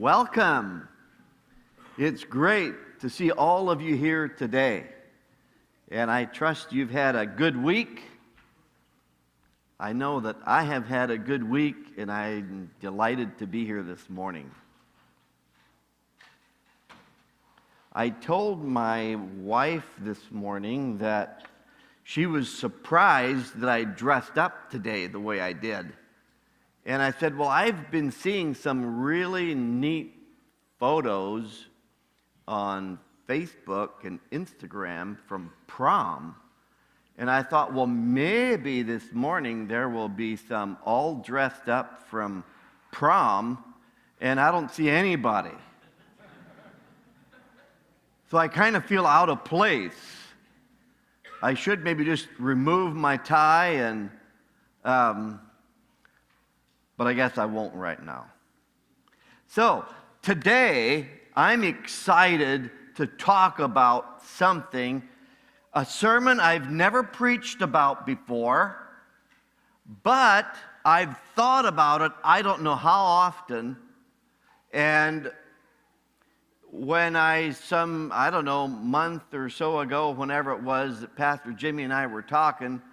Welcome. It's great to see all of you here today. And I trust you've had a good week. I know that I have had a good week, and I'm delighted to be here this morning. I told my wife this morning that she was surprised that I dressed up today the way I did. And I said, well, I've been seeing some really neat photos on Facebook and Instagram from prom. And I thought, well, maybe this morning there will be some all dressed up from prom, and I don't see anybody. So I kind of feel out of place. I should maybe just remove my tie and but I guess I won't right now. So today, I'm excited to talk about something, a sermon I've never preached about before, but I've thought about it, I don't know how often, and when month or so ago, whenever it was, that Pastor Jimmy and I were talking,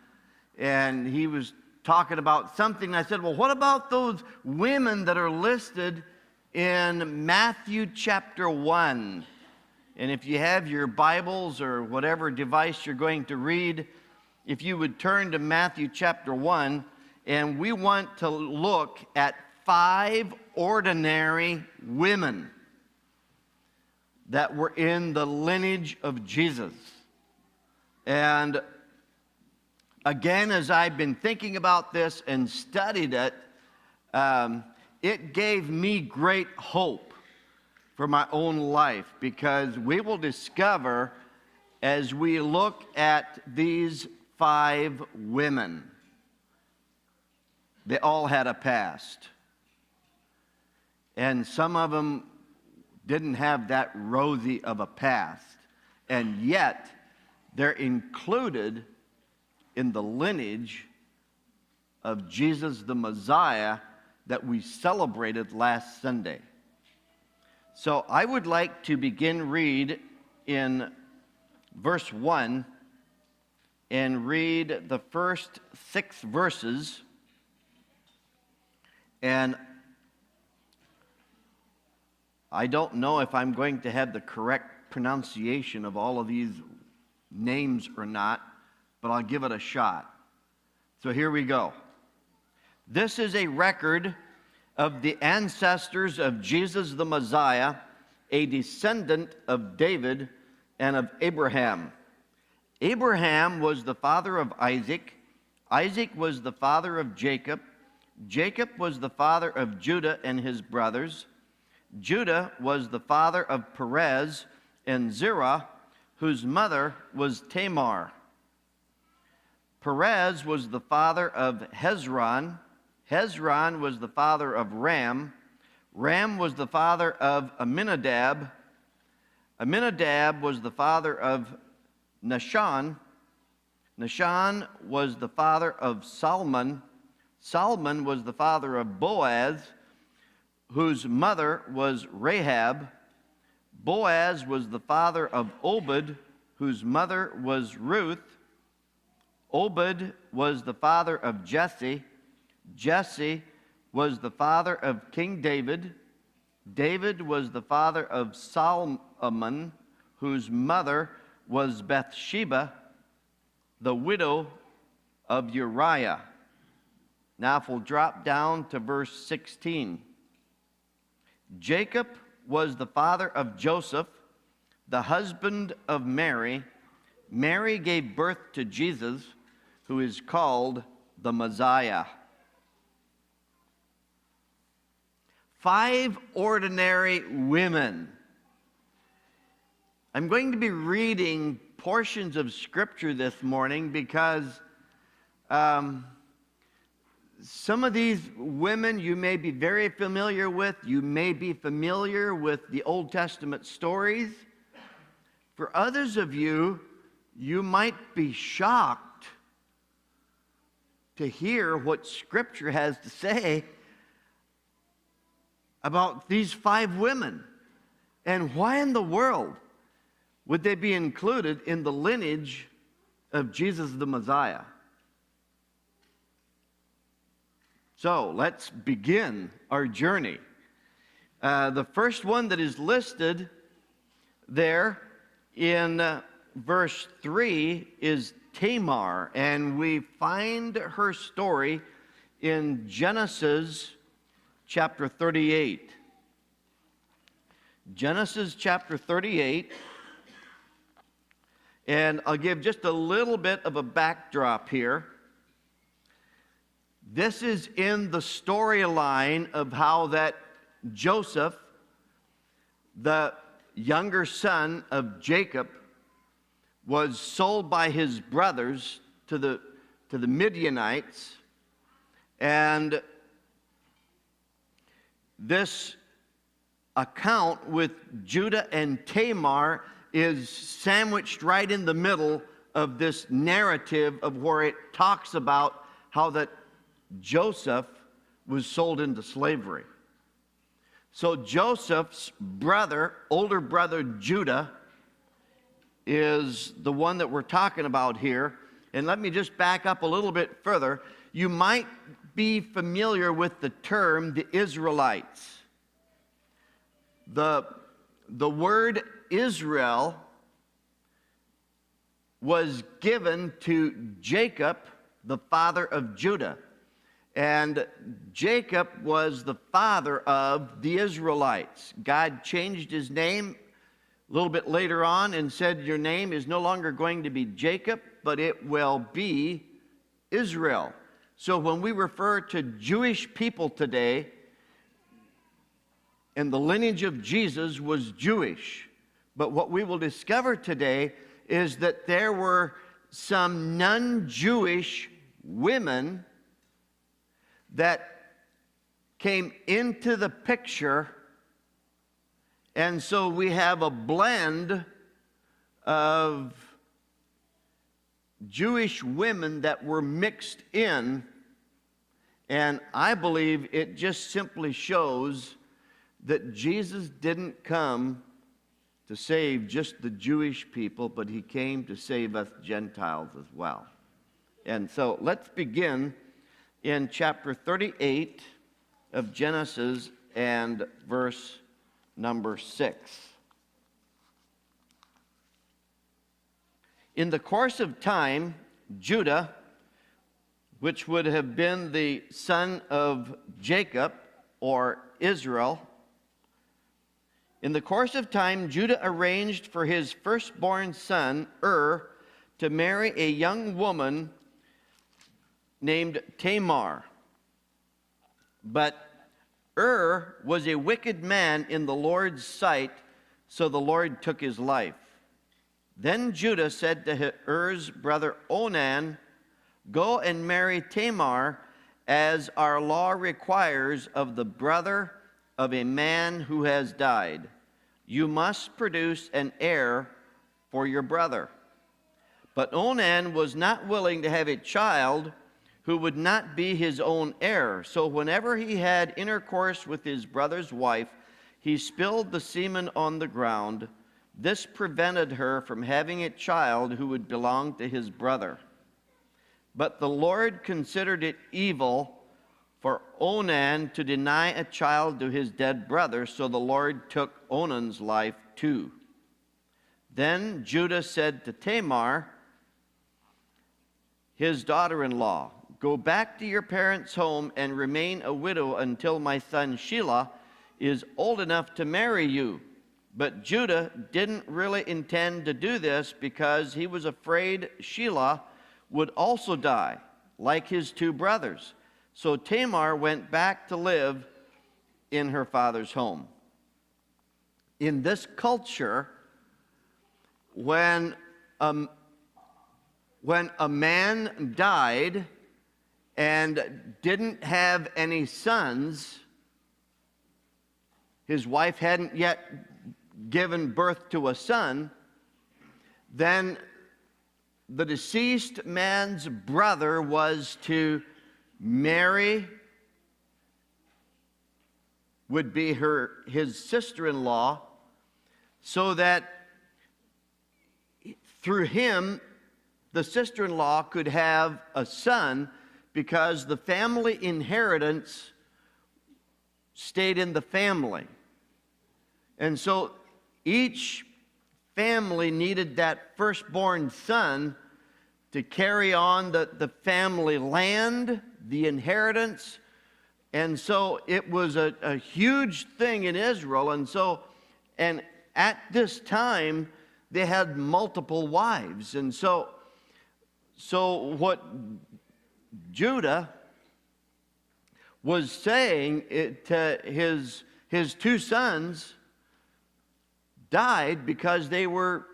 and he was talking about something. I said, well, what about those women that are listed in Matthew chapter 1? And if you have your Bibles or whatever device you're going to read, if you would turn to Matthew chapter 1, and we want to look at 5 ordinary women that were in the lineage of Jesus. And again, as I've been thinking about this and studied it, it gave me great hope for my own life, because we will discover as we look at these 5 women, they all had a past. And some of them didn't have that rosy of a past, and yet they're included in the lineage of Jesus the Messiah that we celebrated last Sunday. So I would like to read in verse 1 and read the first 6 verses. And I don't know if I'm going to have the correct pronunciation of all of these names or not, but I'll give it a shot. So here we go. This is a record of the ancestors of Jesus the Messiah, a descendant of David and of Abraham. Abraham was the father of Isaac. Isaac was the father of Jacob. Jacob was the father of Judah and his brothers. Judah was the father of Perez and Zerah, whose mother was Tamar. Perez was the father of Hezron. Hezron was the father of Ram. Ram was the father of Amminadab. Amminadab was the father of Nahshon. Nahshon was the father of Salmon. Salmon was the father of Boaz, whose mother was Rahab. Boaz was the father of Obed, whose mother was Ruth. Obed was the father of Jesse. Jesse was the father of King David. David was the father of Solomon, whose mother was Bathsheba, the widow of Uriah. Now if we'll drop down to verse 16. Jacob was the father of Joseph, the husband of Mary. Mary gave birth to Jesus, who is called the Messiah. 5 ordinary women. I'm going to be reading portions of Scripture this morning because some of these women you may be very familiar with. You may be familiar with the Old Testament stories. For others of you, you might be shocked to hear what Scripture has to say about these 5 women? And why in the world would they be included in the lineage of Jesus the Messiah? So let's begin our journey. The first one that is listed there in verse 3 is Tamar, and we find her story in Genesis chapter 38. Genesis chapter 38, and I'll give just a little bit of a backdrop here. This is in the storyline of how that Joseph, the younger son of Jacob, was sold by his brothers to the Midianites, and this account with Judah and Tamar is sandwiched right in the middle of this narrative of where it talks about how that Joseph was sold into slavery. So Joseph's brother, older brother Judah, is the one that we're talking about here. And let me just back up a little bit further. You might be familiar with the term the Israelites. The word Israel was given to Jacob, the father of Judah. And Jacob was the father of the Israelites. God changed his name a little bit later on and said, your name is no longer going to be Jacob, but it will be Israel. So when we refer to Jewish people today, and the lineage of Jesus was Jewish, but what we will discover today is that there were some non-Jewish women that came into the picture, and so we have a blend of Jewish women that were mixed in, and I believe it just simply shows that Jesus didn't come to save just the Jewish people, but he came to save us Gentiles as well. And so let's begin in chapter 38 of Genesis and verse number 6. In the course of time, Judah, which would have been the son of Jacob or Israel, in the course of time, Judah arranged for his firstborn son, to marry a young woman named Tamar. But was a wicked man in the Lord's sight, so the Lord took his life. Then Judah said to brother Onan, go and marry Tamar, as our law requires of the brother of a man who has died. You must produce an heir for your brother. But Onan was not willing to have a child who would not be his own heir. So whenever he had intercourse with his brother's wife, he spilled the semen on the ground. This prevented her from having a child who would belong to his brother. But the Lord considered it evil for Onan to deny a child to his dead brother, so the Lord took Onan's life too. Then Judah said to Tamar, his daughter-in-law, go back to your parents' home and remain a widow until my son Shelah is old enough to marry you. But Judah didn't really intend to do this because he was afraid Shelah would also die, like his 2 brothers. So Tamar went back to live in her father's home. In this culture, when a man died and didn't have any sons, his wife hadn't yet given birth to a son, then the deceased man's brother was to marry would be his sister-in-law, so that through him, the sister-in-law could have a son, because the family inheritance stayed in the family. And so each family needed that firstborn son to carry on the family land, the inheritance. And so it was a huge thing in Israel. And at this time, they had multiple wives. And so what Judah was saying to his two sons died because they were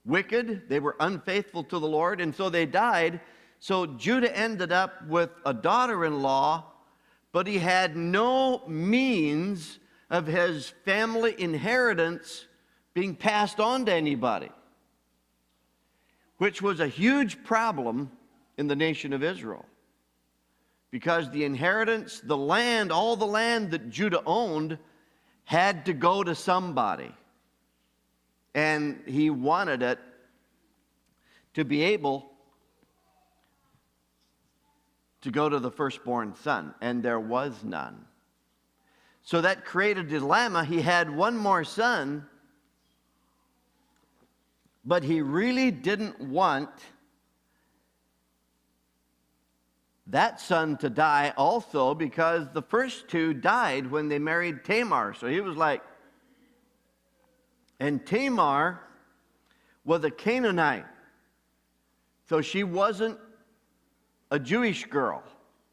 wicked, they were unfaithful to the Lord, and so they died. So Judah ended up with a daughter-in-law, but he had no means of his family inheritance being passed on to anybody, which was a huge problem in the nation of Israel. Because the inheritance, the land, all the land that Judah owned had to go to somebody. And he wanted it to be able to go to the firstborn son, and there was none. So that created a dilemma. He had one more son, but he really didn't want that son to die also, because the first two died when they married Tamar. So he was like, and Tamar was a Canaanite. So she wasn't a Jewish girl.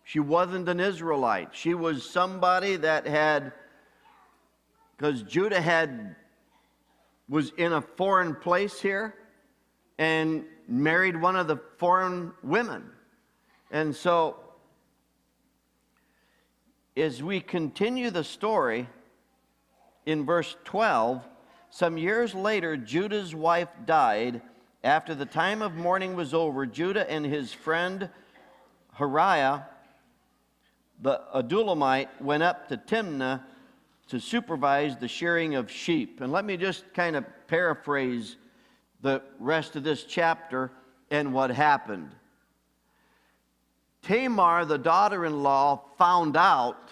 She wasn't an Israelite. She was somebody that had, because Judah was in a foreign place here and married one of the foreign women. And so, as we continue the story in verse 12, some years later, Judah's wife died. After the time of mourning was over, Judah and his friend Hariah, the Adullamite, went up to Timnah to supervise the shearing of sheep. And let me just kind of paraphrase the rest of this chapter and what happened. Tamar, the daughter-in-law, found out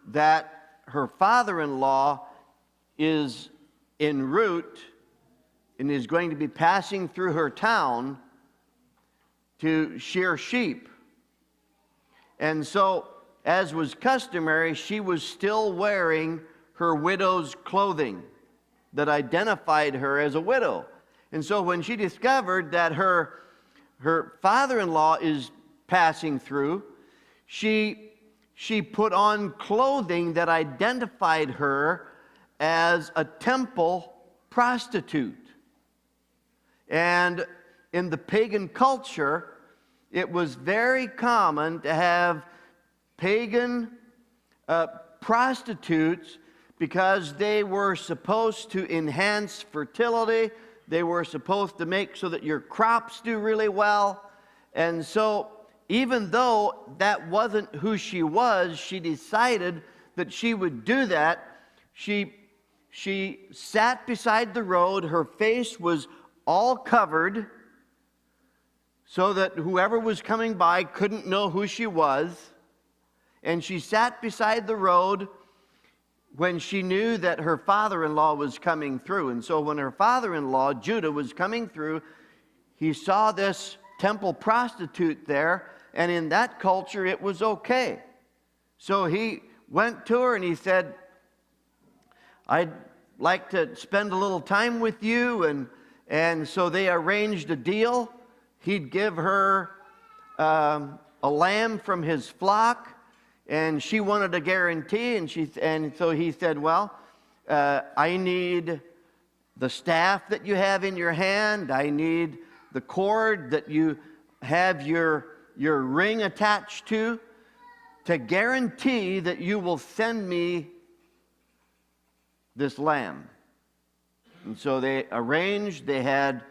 that her father-in-law is en route and is going to be passing through her town to shear sheep. And so, as was customary, she was still wearing her widow's clothing that identified her as a widow. And so when she discovered that her father-in-law is passing through, she put on clothing that identified her as a temple prostitute. And in the pagan culture, it was very common to have pagan prostitutes, because they were supposed to enhance fertility. They were supposed to make so that your crops do really well. And so, even though that wasn't who she was, she decided that she would do that. She sat beside the road. Her face was all covered so that whoever was coming by couldn't know who she was. And she sat beside the road when she knew that her father-in-law was coming through. And so when her father-in-law, Judah, was coming through, he saw this temple prostitute there, and in that culture it was okay. So he went to her and he said, "I'd like to spend a little time with you." And so they arranged a deal. He'd give her a lamb from his flock, and she wanted a guarantee, and so he said, "Well, I need the staff that you have in your hand. I need the cord that you have your ring attached to guarantee that you will send me this lamb." And so they arranged. They had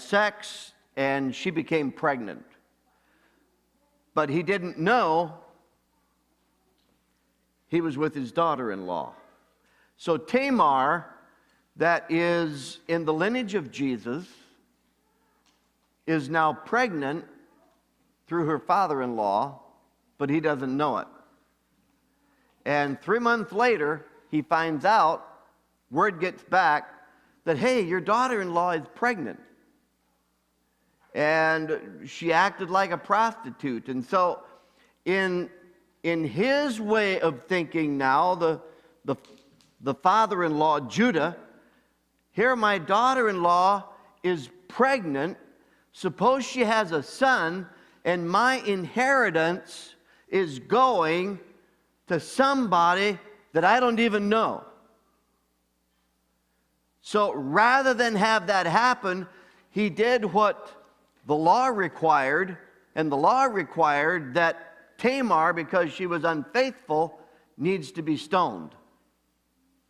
sex, and she became pregnant. But he didn't know he was with his daughter-in-law. So Tamar, that is in the lineage of Jesus, is now pregnant through her father-in-law, but he doesn't know it. And 3 months later, he finds out, word gets back, that, hey, your daughter-in-law is pregnant. And she acted like a prostitute. And so in his way of thinking now, the father-in-law, Judah, here my daughter-in-law is pregnant. Suppose she has a son, and my inheritance is going to somebody that I don't even know. So rather than have that happen, he did what the law required, and the law required that Tamar, because she was unfaithful, needs to be stoned,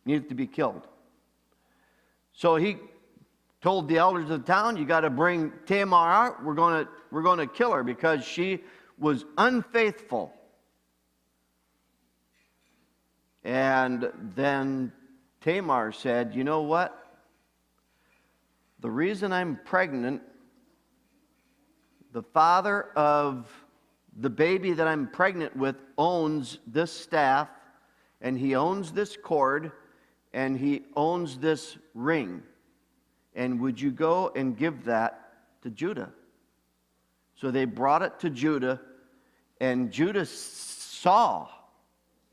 needs to be killed. So he told the elders of the town, you got to bring Tamar out. We're going to kill her because she was unfaithful. And then Tamar said, you know what? The reason I'm pregnant, the father of the baby that I'm pregnant with owns this staff, and he owns this cord, and he owns this ring. And would you go and give that to Judah? So they brought it to Judah, and Judah saw,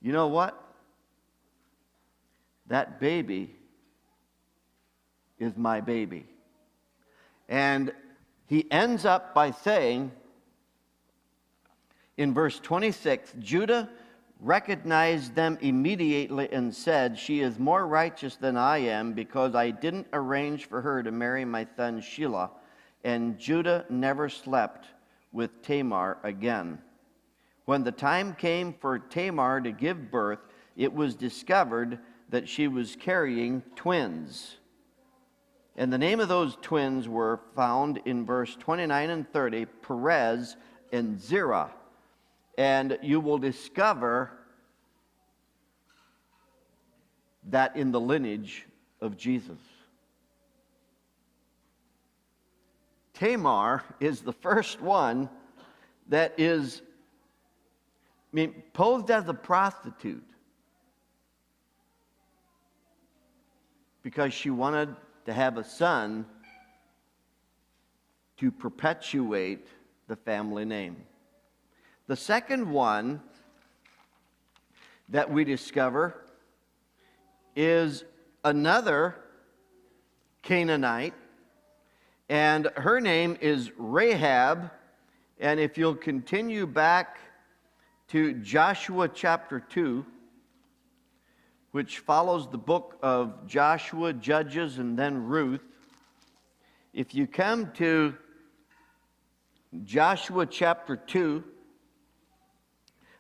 you know what? That baby is my baby. And he ends up by saying, in verse 26, Judah recognized them immediately and said, she is more righteous than I am, because I didn't arrange for her to marry my son Shelah. And Judah never slept with Tamar again. When the time came for Tamar to give birth, it was discovered that she was carrying twins. And the name of those twins were found in verse 29 and 30, Perez and Zerah. And you will discover that in the lineage of Jesus. Tamar is the first one that is posed as a prostitute because she wanted to have a son to perpetuate the family name. The second one that we discover is another Canaanite, and her name is Rahab. And if you'll continue back to Joshua chapter 2, which follows the book of Joshua, Judges, and then Ruth. If you come to Joshua chapter 2,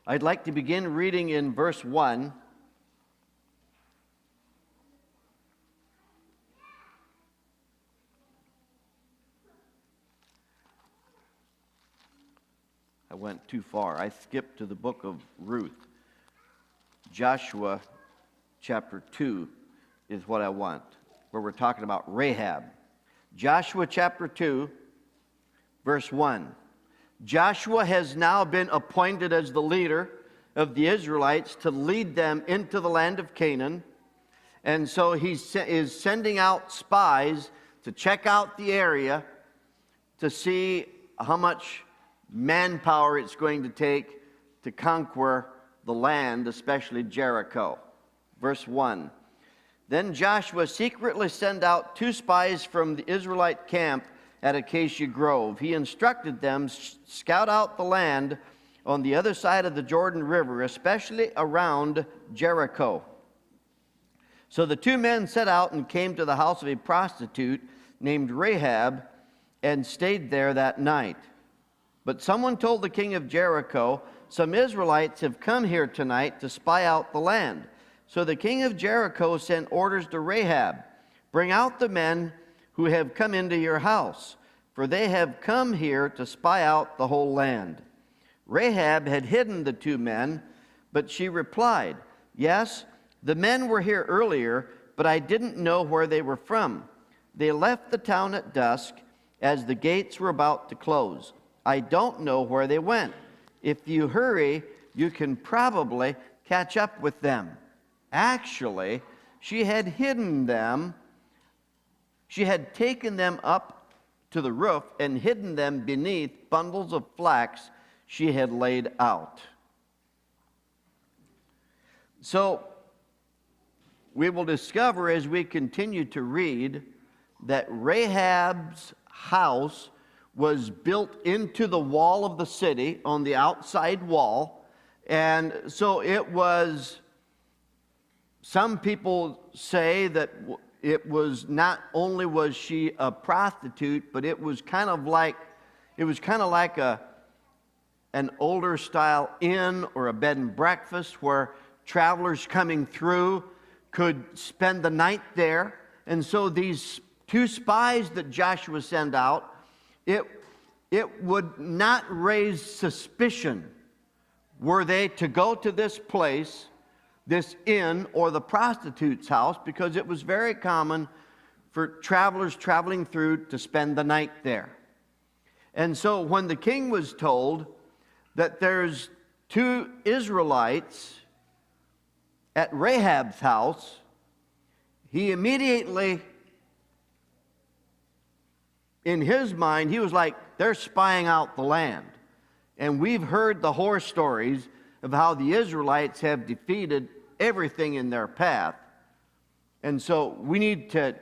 I'd like to begin reading in verse 1. I went too far. I skipped to the book of Ruth. Joshua chapter 2 is what I want, where we're talking about Rahab. Joshua chapter 2, verse 1. Joshua has now been appointed as the leader of the Israelites to lead them into the land of Canaan. And so he is sending out spies to check out the area to see how much manpower it's going to take to conquer the land, especially Jericho. Verse 1. Then Joshua secretly sent out 2 spies from the Israelite camp at Acacia Grove. He instructed them, scout out the land on the other side of the Jordan River, especially around Jericho. So the 2 men set out and came to the house of a prostitute named Rahab and stayed there that night. But someone told the king of Jericho, some Israelites have come here tonight to spy out the land. So the king of Jericho sent orders to Rahab, bring out the men who have come into your house, for they have come here to spy out the whole land. Rahab had hidden the 2 men, but she replied, Yes, the men were here earlier, but I didn't know where they were from. They left the town at dusk as the gates were about to close. I don't know where they went. If you hurry, you can probably catch up with them." Actually, she had hidden them. She had taken them up to the roof and hidden them beneath bundles of flax she had laid out. So, we will discover as we continue to read that Rahab's house was built into the wall of the city, on the outside wall. And so it was, some people say that it was not only was she a prostitute, but it was kind of like an older style inn or a bed and breakfast where travelers coming through could spend the night there. And so these two spies that Joshua sent out, it would not raise suspicion were they to go to this place, this inn, or the prostitute's house, because it was very common for travelers traveling through to spend the night there. And so when the king was told that there's two Israelites at Rahab's house, he immediately, in his mind, he was like, they're spying out the land. And we've heard the horror stories of how the Israelites have defeated everything in their path. And so we need to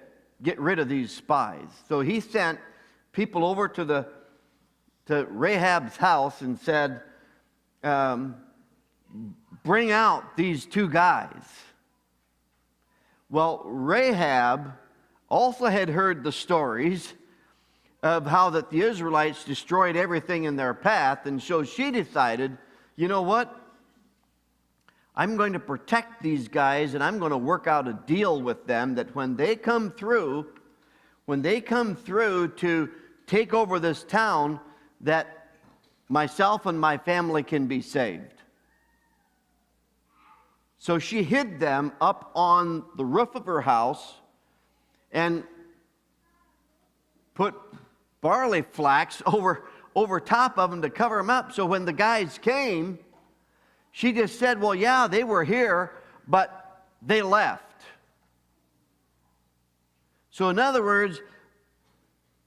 get rid of these spies. So he sent people over to Rahab's house and said, bring out these two guys. Well, Rahab also had heard the stories of how that the Israelites destroyed everything in their path, and so she decided, you know what? I'm going to protect these guys, and I'm going to work out a deal with them that when they come through to take over this town, that myself and my family can be saved. So she hid them up on the roof of her house and put barley flax over top of them to cover them up. So when the guys came, she just said, well, yeah, they were here, but they left. So in other words,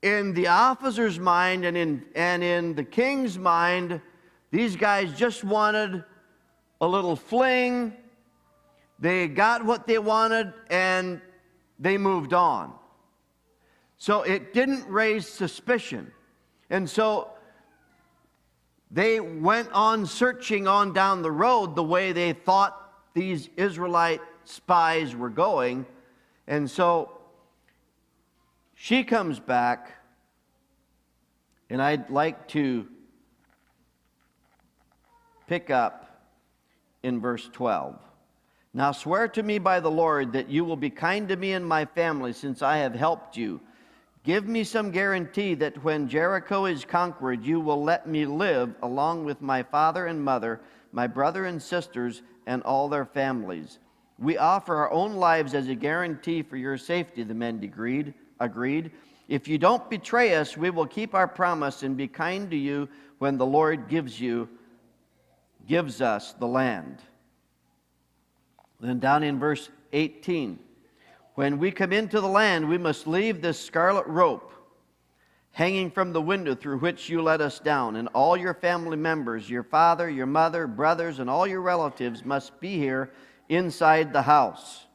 in the officer's mind and in the king's mind, these guys just wanted a little fling. They got what they wanted and they moved on. So it didn't raise suspicion. And so they went on searching on down the road the way they thought these Israelite spies were going. And so she comes back, and I'd like to pick up in verse 12. Now swear to me by the Lord that you will be kind to me and my family, since I have helped you. Give me some guarantee that when Jericho is conquered, you will let me live along with my father and mother, my brother and sisters, and all their families. We offer our own lives as a guarantee for your safety, the men agreed. If you don't betray us, we will keep our promise and be kind to you when the Lord gives us the land. Then down in verse 18, when we come into the land, we must leave this scarlet rope hanging from the window through which you let us down, and all your family members, your father, your mother, brothers, and all your relatives must be here inside the house.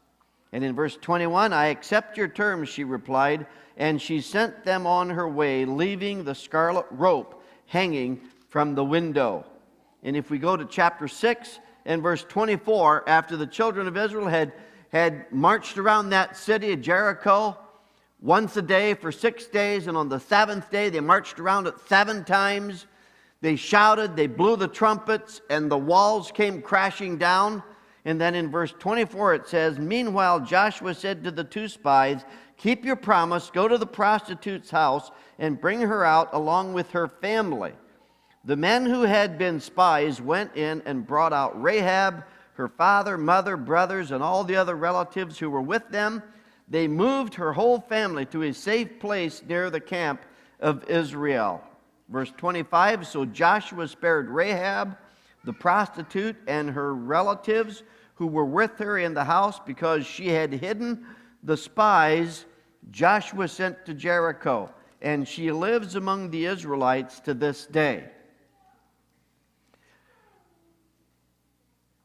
And in verse 21, I accept your terms, she replied, and she sent them on her way, leaving the scarlet rope hanging from the window. And if we go to chapter 6 and verse 24, after the children of Israel had marched around that city of Jericho once a day for 6 days, and on the seventh day they marched around it 7 times. They shouted, they blew the trumpets, and the walls came crashing down. And then in verse 24 it says, meanwhile Joshua said to the 2 spies, keep your promise, go to the prostitute's house and bring her out along with her family. The men who had been spies went in and brought out Rahab, her father, mother, brothers, and all the other relatives who were with them. They moved her whole family to a safe place near the camp of Israel. Verse 25, so Joshua spared Rahab, the prostitute, and her relatives who were with her in the house because she had hidden the spies Joshua sent to Jericho, and she lives among the Israelites to this day.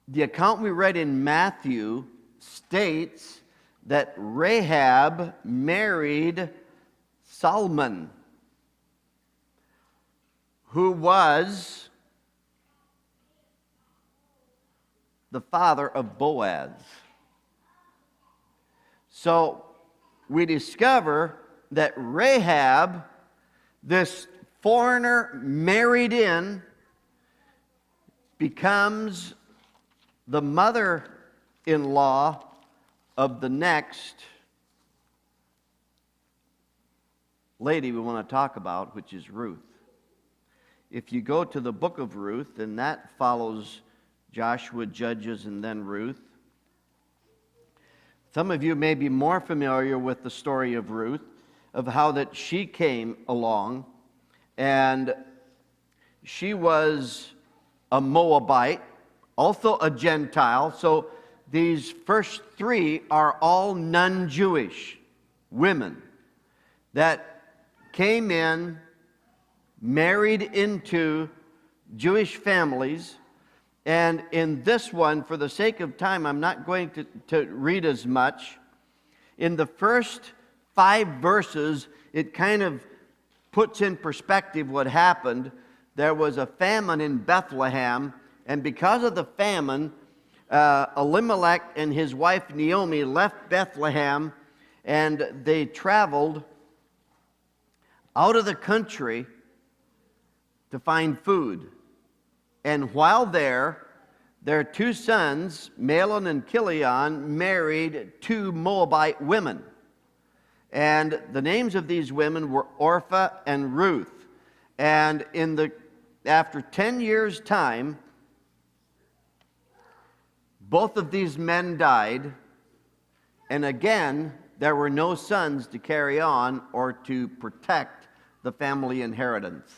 The account we read in Matthew states that Rahab married Salmon, who was the father of Boaz. So we discover that Rahab, this foreigner married in, becomes the mother-in-law of the next lady we want to talk about, which is Ruth. If you go to the book of Ruth, and that follows Joshua, Judges, and then Ruth. Some of you may be more familiar with the story of Ruth, of how that she came along, and she was a Moabite, also a Gentile. So these first three are all non-Jewish women that came in, married into Jewish families. And in this one, for the sake of time, I'm not going to read as much. In the first 5 verses, it kind of puts in perspective what happened. There was a famine in Bethlehem, and because of the famine, Elimelech and his wife Naomi left Bethlehem, and they traveled out of the country to find food. And while there, their 2 sons, Mahlon and Chilion, married 2 Moabite women. And the names of these women were Orpah and Ruth. And after 10 years' time, both of these men died. And again, there were no sons to carry on or to protect the family inheritance.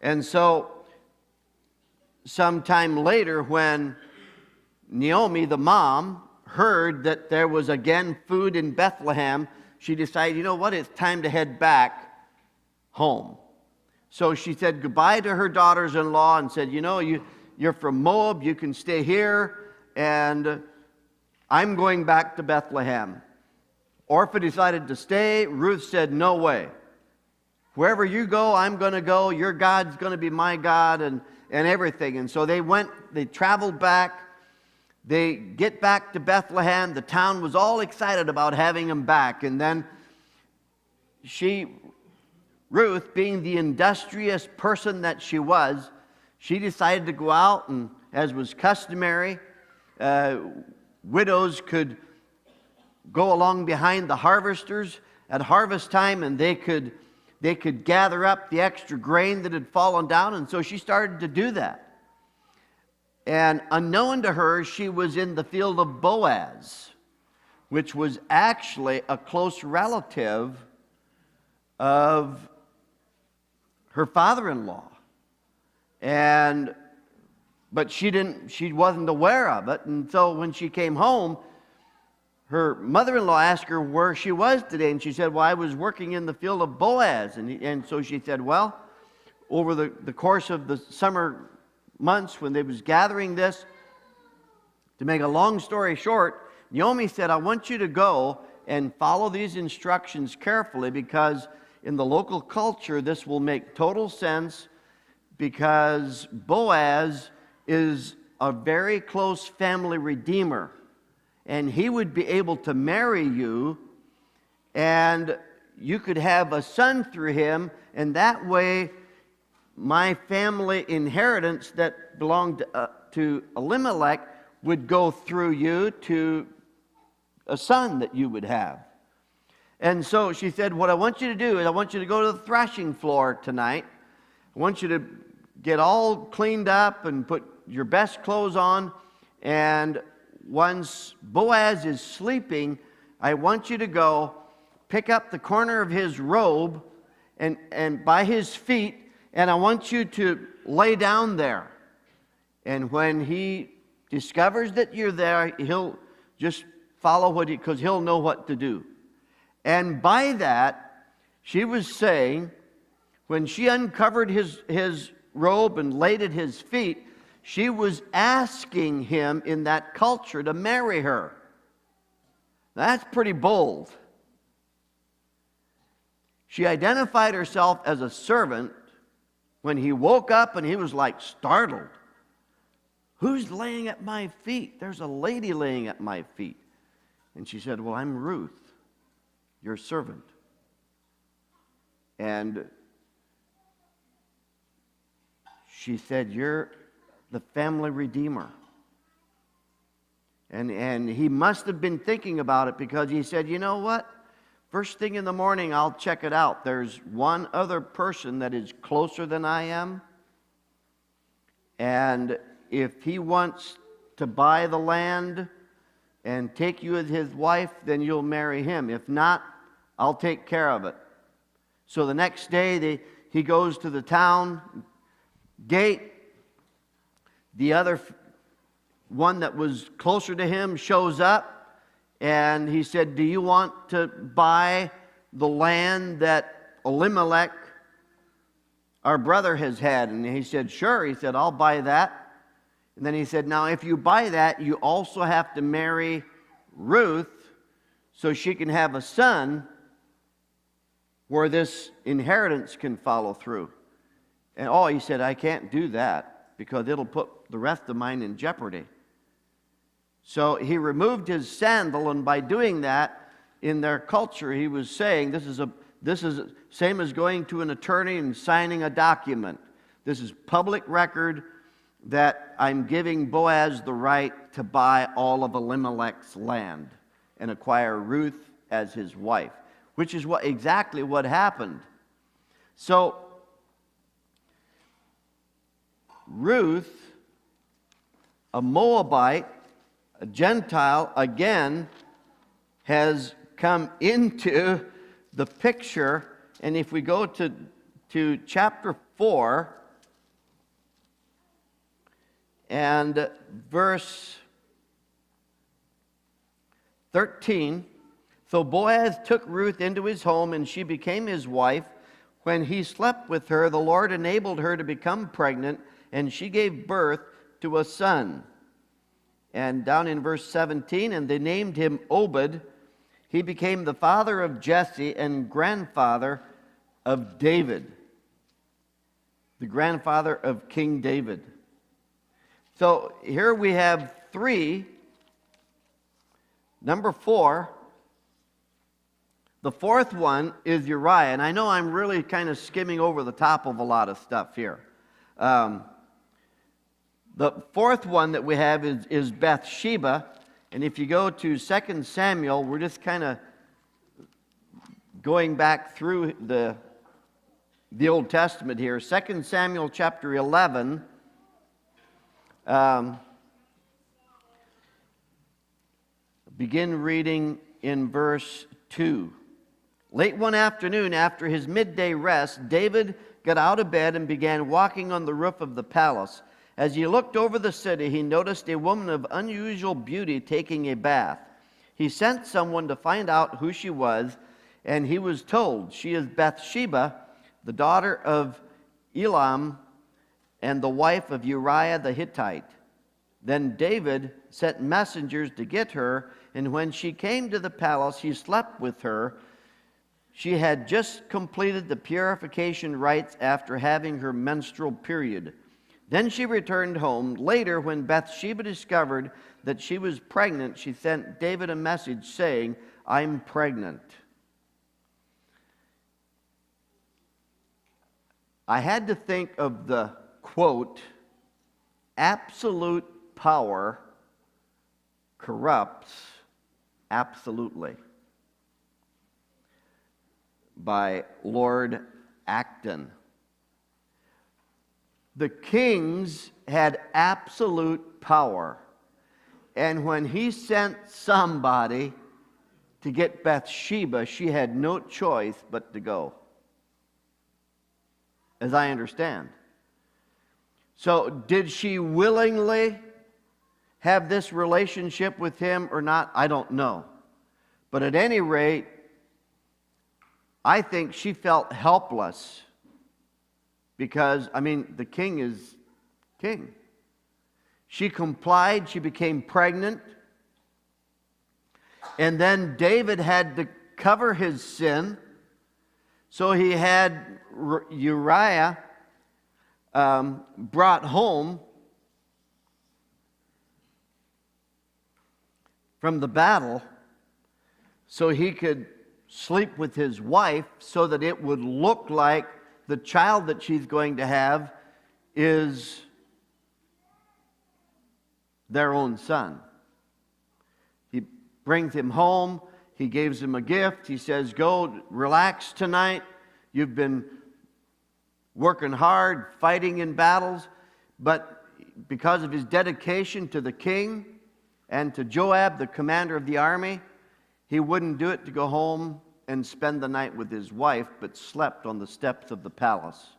And so, sometime later, when Naomi, the mom, heard that there was again food in Bethlehem, she decided, you know what, it's time to head back home. So she said goodbye to her daughters-in-law and said, you know, you're from Moab, you can stay here, and I'm going back to Bethlehem. Orpah decided to stay. Ruth said, no way. Wherever you go, I'm going to go. Your God's going to be my God, and everything. And so they traveled back. They get back to Bethlehem. The town was all excited about having them back. And then Ruth, being the industrious person that she was, she decided to go out, and as was customary, widows could go along behind the harvesters at harvest time, and they could gather up the extra grain that had fallen down. And so she started to do that. And unknown to her, she was in the field of Boaz, which was actually a close relative of her father-in-law. But she wasn't aware of it. And so when she came home, her mother-in-law asked her where she was today, and she said, well, I was working in the field of Boaz. And so she said, well, over the course of the summer months when they was gathering this, to make a long story short, Naomi said, I want you to go and follow these instructions carefully, because in the local culture, this will make total sense, because Boaz is a very close family redeemer. And he would be able to marry you, and you could have a son through him, and that way my family inheritance that belonged to Elimelech would go through you to a son that you would have. And so she said, what I want you to do is I want you to go to the threshing floor tonight. I want you to get all cleaned up and put your best clothes on, and once Boaz is sleeping, I want you to go pick up the corner of his robe and by his feet, and I want you to lay down there. And when he discovers that you're there, he'll just follow because he'll know what to do. And by that, she was saying, when she uncovered his robe and laid at his feet, she was asking him in that culture to marry her. That's pretty bold. She identified herself as a servant when he woke up, and he was like startled. Who's laying at my feet? There's a lady laying at my feet. And she said, well, I'm Ruth, your servant. And she said, you're the family redeemer. And he must have been thinking about it, because he said, you know what? First thing in the morning, I'll check it out. There's one other person that is closer than I am. And if he wants to buy the land and take you as his wife, then you'll marry him. If not, I'll take care of it. So the next day, he goes to the town gate. The other one that was closer to him shows up, and he said, do you want to buy the land that Elimelech, our brother, has had? And he said, sure. He said, I'll buy that. And then he said, now if you buy that, you also have to marry Ruth so she can have a son where this inheritance can follow through. And he said, I can't do that because it'll put the rest of mine in jeopardy. So he removed his sandal, and by doing that, in their culture, he was saying, this is same as going to an attorney and signing a document. This is public record that I'm giving Boaz the right to buy all of Elimelech's land and acquire Ruth as his wife, which is exactly what happened. So Ruth, a Moabite, a Gentile, again, has come into the picture. And if we go to chapter 4 and verse 13, so Boaz took Ruth into his home, and she became his wife. When he slept with her, the Lord enabled her to become pregnant, and she gave birth to a son. And down in verse 17, and they named him Obed. He became the father of Jesse and grandfather of David, the grandfather of King David. So here we have 3. Number 4, the fourth one is Uriah. And I know I'm really kind of skimming over the top of a lot of stuff here. The fourth one that we have is Bathsheba. And if you go to 2 Samuel, we're just kind of going back through the Old Testament here. 2 Samuel chapter 11. Begin reading in verse 2. Late one afternoon, after his midday rest, David got out of bed and began walking on the roof of the palace. As he looked over the city, he noticed a woman of unusual beauty taking a bath. He sent someone to find out who she was, and he was told, she is Bathsheba, the daughter of Elam, and the wife of Uriah the Hittite. Then David sent messengers to get her, and when she came to the palace, he slept with her. She had just completed the purification rites after having her menstrual period. Then she returned home. Later, when Bathsheba discovered that she was pregnant, she sent David a message saying, I'm pregnant. I had to think of the quote, absolute power corrupts absolutely, by Lord Acton. The kings had absolute power. And when he sent somebody to get Bathsheba, she had no choice but to go, as I understand. So did she willingly have this relationship with him or not? I don't know. But at any rate, I think she felt helpless because, the king is king. She complied, she became pregnant, and then David had to cover his sin, so he had Uriah brought home from the battle so he could sleep with his wife so that it would look like the child that she's going to have is their own son. He brings him home. He gives him a gift. He says, go relax tonight. You've been working hard, fighting in battles. But because of his dedication to the king and to Joab, the commander of the army, he wouldn't do it to go home and spend the night with his wife, but slept on the steps of the palace.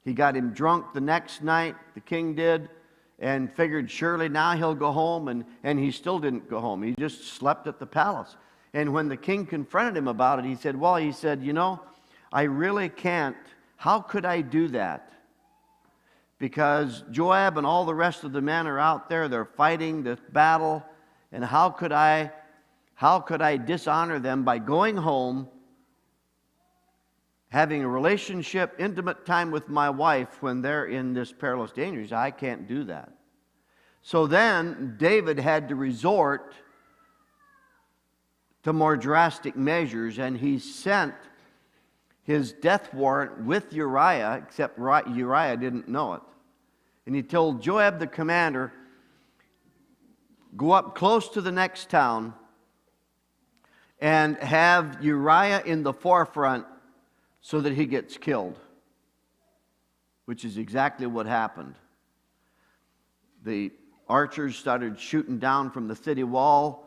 He got him drunk the next night, the king did, and figured surely now he'll go home, and he still didn't go home. He just slept at the palace. And when the king confronted him about it, he said, I really can't. How could I do that? Because Joab and all the rest of the men are out there, they're fighting this battle, and how could I dishonor them by going home, having a relationship, intimate time with my wife when they're in this perilous danger? I can't do that. So then David had to resort to more drastic measures, and he sent his death warrant with Uriah, except Uriah didn't know it. And he told Joab the commander, go up close to the next town and have Uriah in the forefront so that he gets killed, which is exactly what happened. The archers started shooting down from the city wall.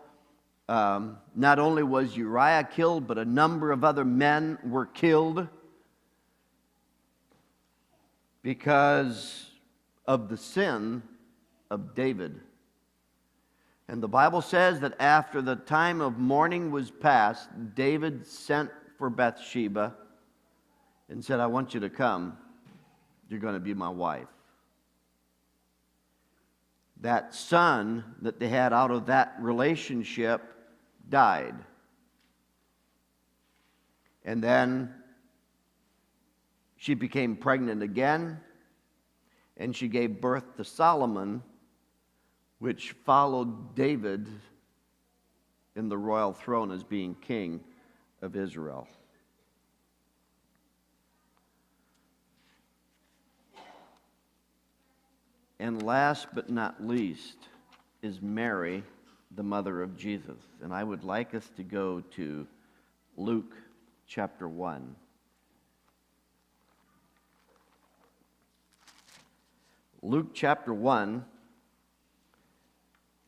Not only was Uriah killed, but a number of other men were killed because of the sin of David. And the Bible says that after the time of mourning was past, David sent for Bathsheba and said, I want you to come. You're going to be my wife. That son that they had out of that relationship died. And then she became pregnant again, and she gave birth to Solomon, which followed David in the royal throne as being king of Israel. And last but not least is Mary, the mother of Jesus. And I would like us to go to Luke chapter 1. Luke chapter 1,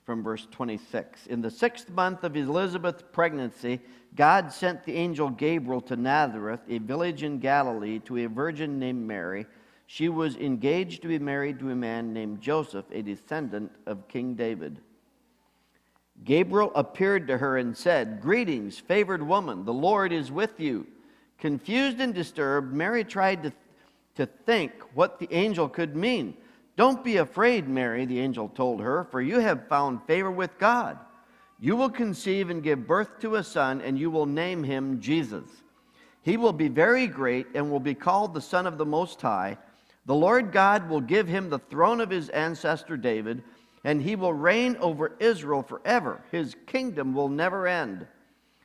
from verse 26. In the 6th month of Elizabeth's pregnancy, God sent the angel Gabriel to Nazareth, a village in Galilee, to a virgin named Mary. She was engaged to be married to a man named Joseph, a descendant of King David. Gabriel appeared to her and said, Greetings, favored woman, the Lord is with you. Confused and disturbed, Mary tried to think what the angel could mean. Don't be afraid, Mary, the angel told her, for you have found favor with God. You will conceive and give birth to a son, and you will name him Jesus. He will be very great and will be called the Son of the Most High. The Lord God will give him the throne of his ancestor David, and he will reign over Israel forever. His kingdom will never end.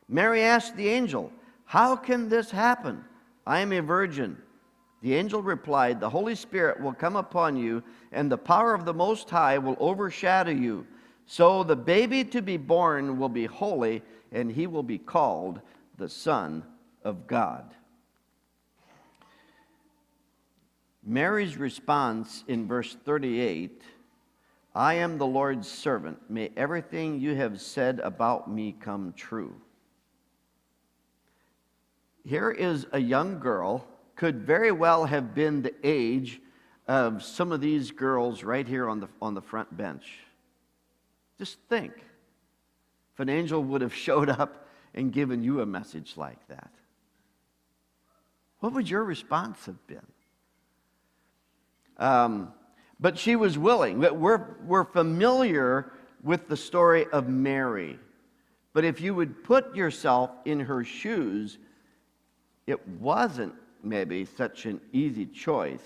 Mary asked the angel, How can this happen? I am a virgin. The angel replied, The Holy Spirit will come upon you, and the power of the Most High will overshadow you. So the baby to be born will be holy, and he will be called the Son of God. Mary's response in verse 38, I am the Lord's servant. May everything you have said about me come true. Here is a young girl, could very well have been the age of some of these girls right here on the front bench. Just think if an angel would have showed up and given you a message like that. What would your response have been? But she was willing. We're familiar with the story of Mary. But if you would put yourself in her shoes, it wasn't maybe such an easy choice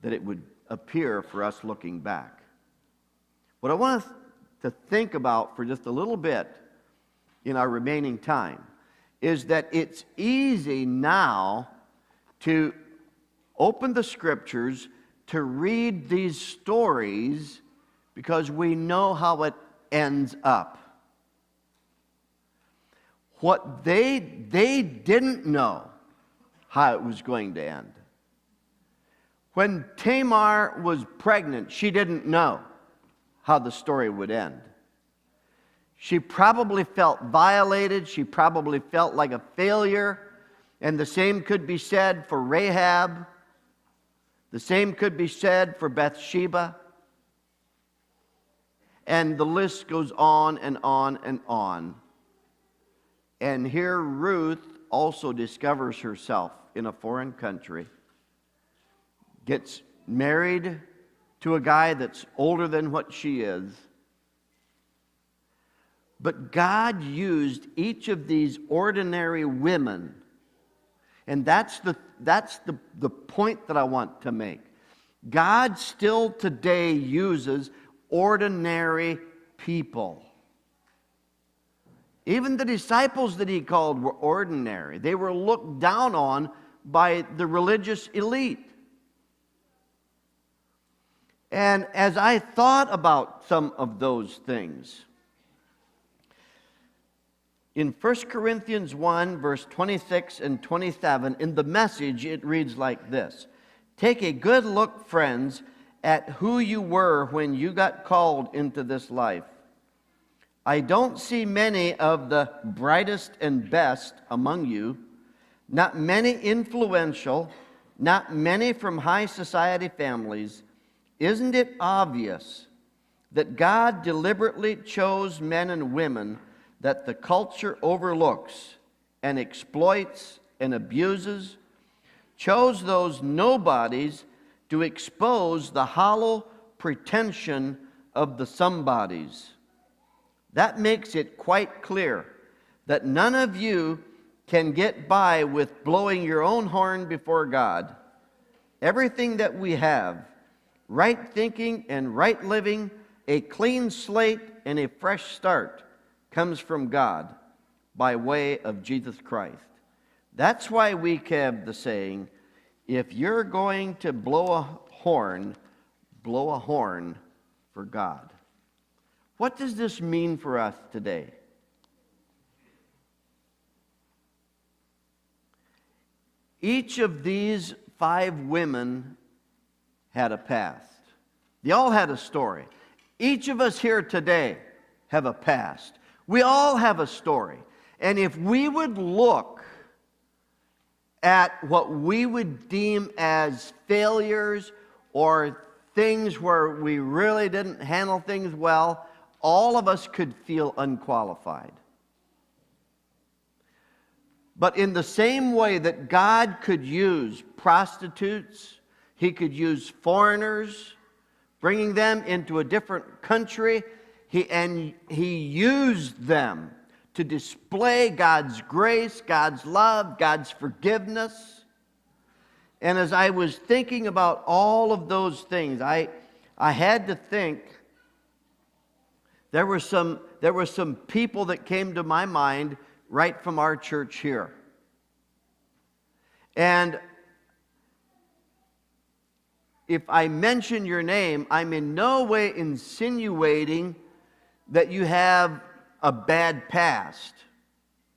that it would appear for us looking back. What I want us to think about for just a little bit in our remaining time is that it's easy now to open the Scriptures, to read these stories, because we know how it ends up. What they didn't know how it was going to end. When Tamar was pregnant, she didn't know how the story would end. She probably felt violated. She probably felt like a failure. And the same could be said for Rahab. The same could be said for Bathsheba. And the list goes on and on and on. And here Ruth also discovers herself in a foreign country, gets married to a guy that's older than what she is. But God used each of these ordinary women, and that's the point that I want to make. God still today uses ordinary people. Even the disciples that he called were ordinary. They were looked down on by the religious elite. And as I thought about some of those things, in 1 Corinthians 1, verse 26 and 27, in the Message, it reads like this. Take a good look, friends, at who you were when you got called into this life. I don't see many of the brightest and best among you, not many influential, not many from high society families. Isn't it obvious that God deliberately chose men and women that the culture overlooks and exploits and abuses, chose those nobodies to expose the hollow pretension of the somebodies? That makes it quite clear that none of you can get by with blowing your own horn before God. Everything that we have, right thinking and right living, a clean slate and a fresh start, comes from God by way of Jesus Christ. That's why we have the saying, if you're going to blow a horn for God. What does this mean for us today? Each of these 5 women had a past. They all had a story. Each of us here today have a past. We all have a story. And if we would look at what we would deem as failures or things where we really didn't handle things well, all of us could feel unqualified. But in the same way that God could use prostitutes, He could use foreigners, bringing them into a different country, He used them to display God's grace, God's love, God's forgiveness. And as I was thinking about all of those things, I had to think. There were some people that came to my mind right from our church here. And if I mention your name, I'm in no way insinuating that you have a bad past.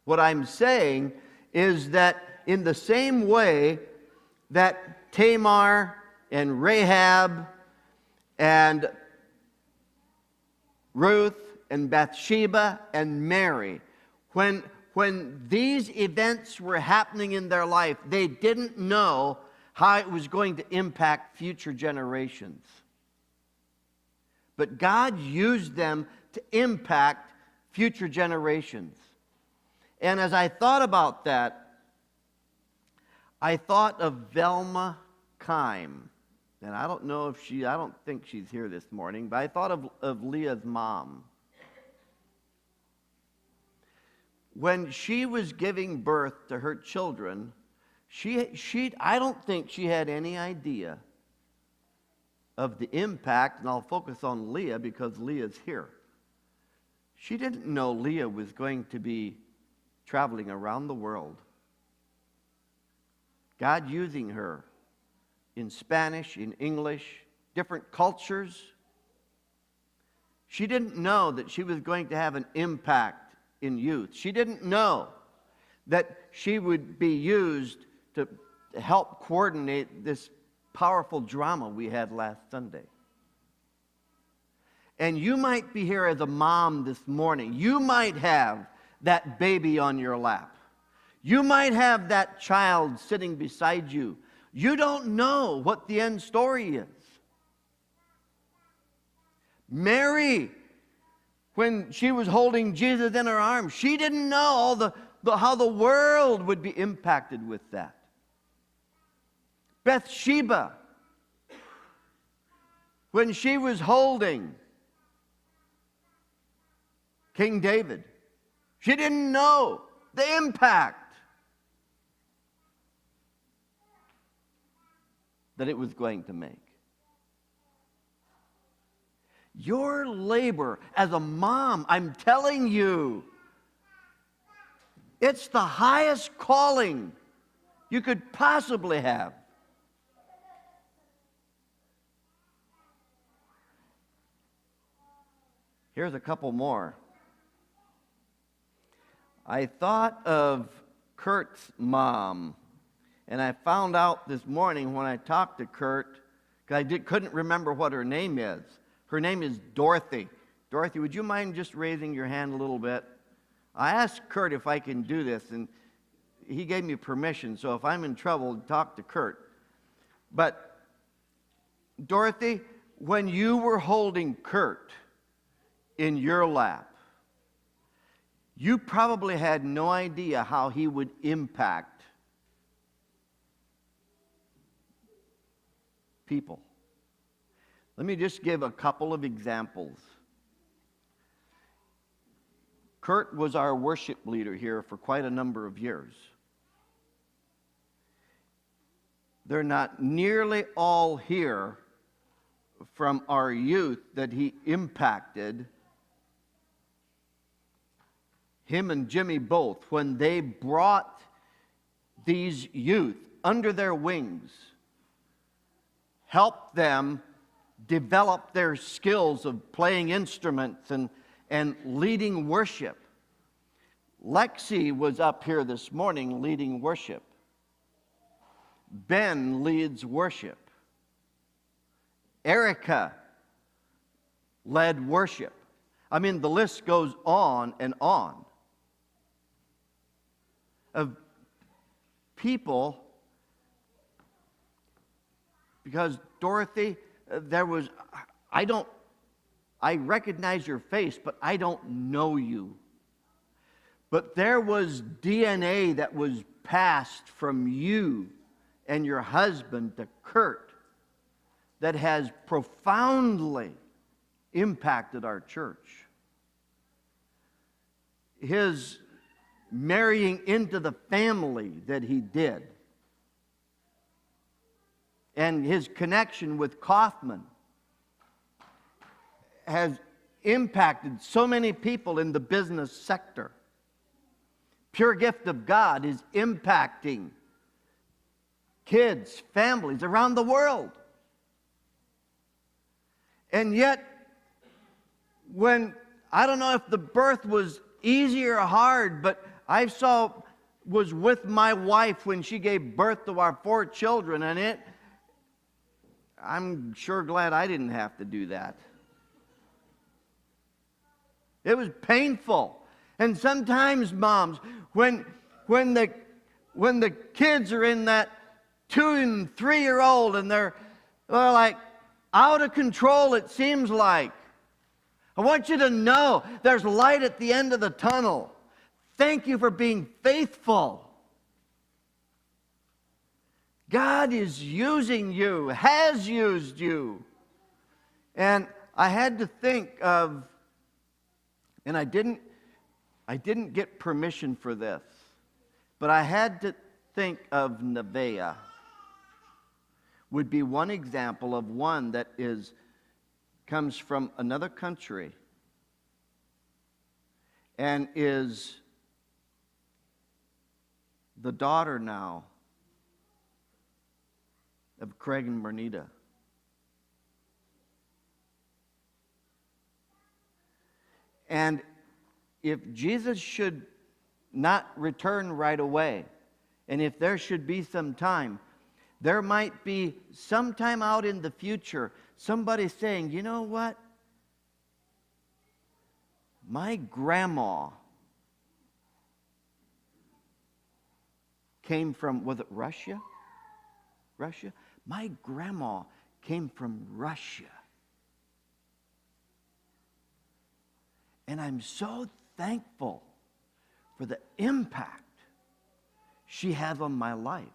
What I'm saying is that in the same way that Tamar and Rahab and Ruth and Bathsheba and Mary. When these events were happening in their life, they didn't know how it was going to impact future generations. But God used them to impact future generations. And as I thought about that, I thought of Velma Kime. And I don't think she's here this morning, but I thought of Leah's mom. When she was giving birth to her children, I don't think she had any idea of the impact, and I'll focus on Leah because Leah's here. She didn't know Leah was going to be traveling around the world. God using her in Spanish, in English, different cultures. She didn't know that she was going to have an impact in youth. She didn't know that she would be used to help coordinate this powerful drama we had last Sunday. And you might be here as a mom this morning. You might have that baby on your lap. You might have that child sitting beside you. You don't know what the end story is. Mary, when she was holding Jesus in her arms, she didn't know how the world would be impacted with that. Bathsheba, when she was holding King David, she didn't know the impact that it was going to make. Your labor as a mom, I'm telling you, it's the highest calling you could possibly have. Here's a couple more. I thought of Kurt's mom, and I found out this morning when I talked to Kurt, because I couldn't remember what her name is. Her name is Dorothy. Dorothy, would you mind just raising your hand a little bit? I asked Kurt if I can do this, and he gave me permission, so if I'm in trouble, talk to Kurt. But, Dorothy, when you were holding Kurt in your lap, you probably had no idea how he would impact people. Let me just give a couple of examples. Kurt was our worship leader here for quite a number of years. They're not nearly all here from our youth that he impacted. Him and Jimmy both, when they brought these youth under their wings, helped them develop their skills of playing instruments and leading worship. Lexi was up here this morning leading worship. Ben leads worship. Erica led worship. I mean, the list goes on and on of people, because Dorothy, I recognize your face, but I don't know you. But there was DNA that was passed from you and your husband to Kurt that has profoundly impacted our church. His marrying into the family that he did, and his connection with Kaufman has impacted so many people in the business sector. Pure Gift of God is impacting kids, families around the world. And yet, I don't know if the birth was easy or hard, but was with my wife when she gave birth to our 4 children, and I'm sure glad I didn't have to do that. It was painful. And sometimes, moms, when the kids are in that 2- and 3-year-old and they're like out of control, it seems like, I want you to know there's light at the end of the tunnel. Thank you for being faithful. God is using you, has used you. And I had to think of, and I didn't get permission for this, but I had to think of Nevaeh. Would be one example of one that comes from another country and is the daughter now of Craig and Bernita. And if Jesus should not return right away, and if there should be some time, there might be sometime out in the future somebody saying, you know what? My grandma came from, was it Russia? Russia? My grandma came from Russia. And I'm so thankful for the impact she has on my life.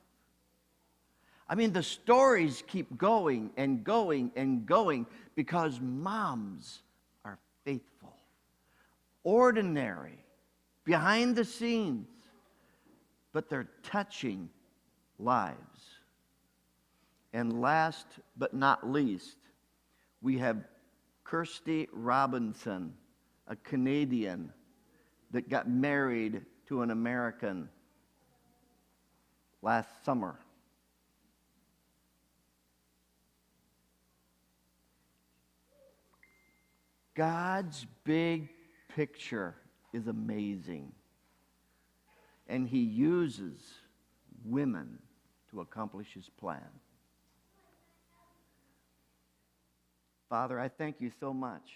I mean, the stories keep going and going and going because moms are faithful, ordinary, behind the scenes, but they're touching lives. And last but not least, we have Kirsty Robinson, a Canadian that got married to an American last summer. God's big picture is amazing. And He uses women to accomplish His plan. Father, I thank You so much